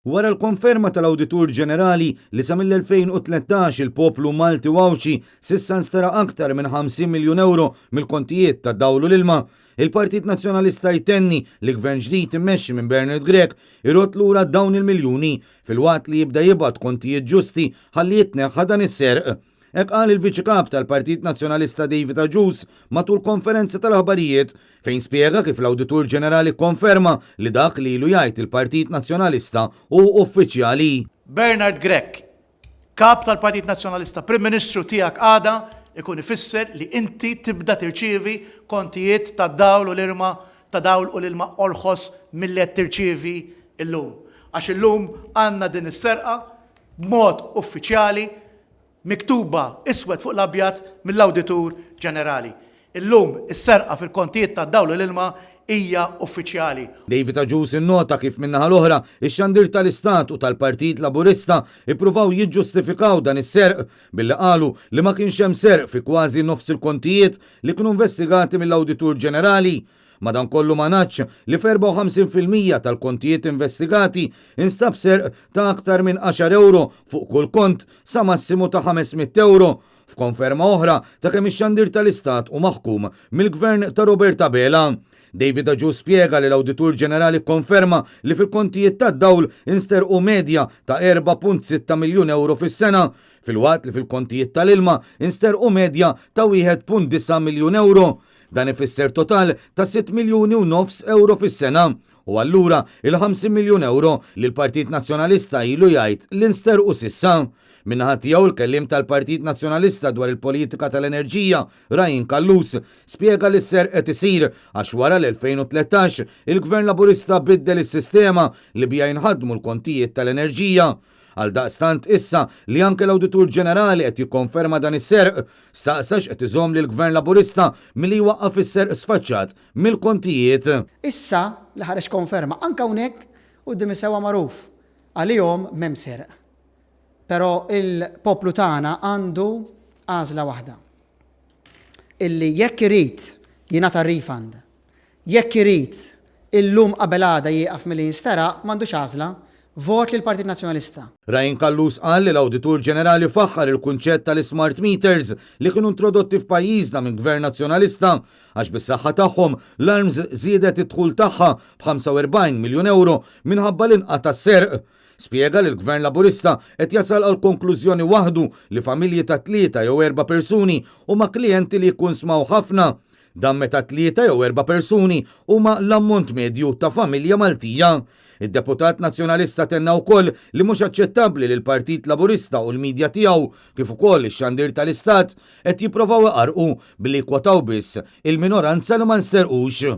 Wara l-konferma tal-Awditur Ġenerali li sa mill-2013 il-poplu Malti Wawxi sissa nstera aktar minn 50 miljun euro mill-kontijiet ta' dawlu l-ilma, il-Partit Nazzjonalista jtenni li gvern ġdid immexxi minn Bernard Grech irrot lura dawn il-miljuni fil-waqt li jibda jibgħat kontijiet ġusti ħalli jitneħħa dan is-serq. Hekk qal il-Viċi Kap tal-Partit Nazzjonalista David Agius matul konferenza tal-aħbarijiet fejn spjega kif l-Awditur Ġenerali konferma li dak li ilu jgħid il-Partit Nazzjonalista hu uffiċjali. Bernard Grech, kap tal-Partit Nazzjonalista, Prim Ministru tiegħek għada ikun ifisser li inti tibda tirċievi kontijiet ta' dawl u l-ilma orħos milli qed tirċievi illum. Għax illum għandna din is-serqa b'mod uffiċjali miktuba iswed fuq l-abjad mill-Awditur Ġenerali. Illum is-serqa fil-kontijiet ta' dawl l-ilma hija uffiċjali. David Agius innota kif minnaħa l-oħra ix-xandir tal-Istat u tal-Partit Laburista ippruvaw jiġġustifikaw dan is-serq billi qalu li ma kienx hemm serq fi kważi nofs il-kontijiet li kienu investigati mill-Awditur Ġenerali. Madankollu ma ngħidx li f'54% tal-kontijiet investigati instab serq ta' aktar minn 10 euro fuq kull kont sa massimu ta' 500 euro. F'konferma oħra ta' kemm ix-xandir tal-Istat u maħkum mill-Gvern ta' Roberta Bela. David Agius spjega li l-Awditur Ġenerali konferma li fil-kontijiet tad-dawl insterqu medja ta' 4.6 miljun euro fis-sena, fil-waqt li fil-kontijiet tal-ilma insterqu medja ta' 1.9 miljun euro. Dan ifisser total ta' 6 miljuni u nofs euro fis-sena. U allura il-50 miljun euro li l-Partit Nazzjonalista ilu jgħid li nsterqu sissa. Minnaħat tiegħu l-kellim tal-Partit Nazzjonalista dwar il-politika tal-enerġija, Ryan Kallus, spjega li s-serq qed isir għax wara l-2013 il-Gvern Laburista biddel is-sistema li bija jinħadmu l-kontijiet tal-enerġija. Għal daqstant issa li anke l-Awditur Ġenerali qed jikkonferma dan is-serq, staqsax qed iżomm li l-Gvern Laburista milli jwaqqaf is-serq sfaċċat mill-kontijiet. Issa li ħareġ konferma anke hawnhekk quddiem is-sewwa magħruf għalihom m'hemm serq. Però il-poplu tagħna għandu għażla waħda. Illi jekk irid jingħata refund, jekk irid illum qabel għada jieqaf milli jinsteraq m'għandux għażla. Vot lill Partit Nazzjonalista. Ryan Kallus qal li l-Awditur Ġenerali faħħar il-kunċett tal-smart meters li kienu introdotti f'pajjiżna minn Gvern Nazzjonalista għax bis-saħħa tagħhom l-arms żiedet id-dħul tagħha b'45 miljun euro minħabba l-inqata' s-serq. Spjega li l-Gvern Laburista qed jasal għal konklużjoni waħdu li familji ta' 3 jew 4 persuni huma klijenti li jkun smaw ħafna. Dan meta 3 jew 4 persuni huma l-ammont medju ta' familja Maltija. Id-Deputat Nazzjonalista tenna wkoll li mhux aċċettabbli li l-Partit Laburista u l-midja tiegħu kif ukoll ix-xandir tal-Istat qed jippruvaw iqarqu billi jkwotaw biss il-minoranza li ma nsterqux.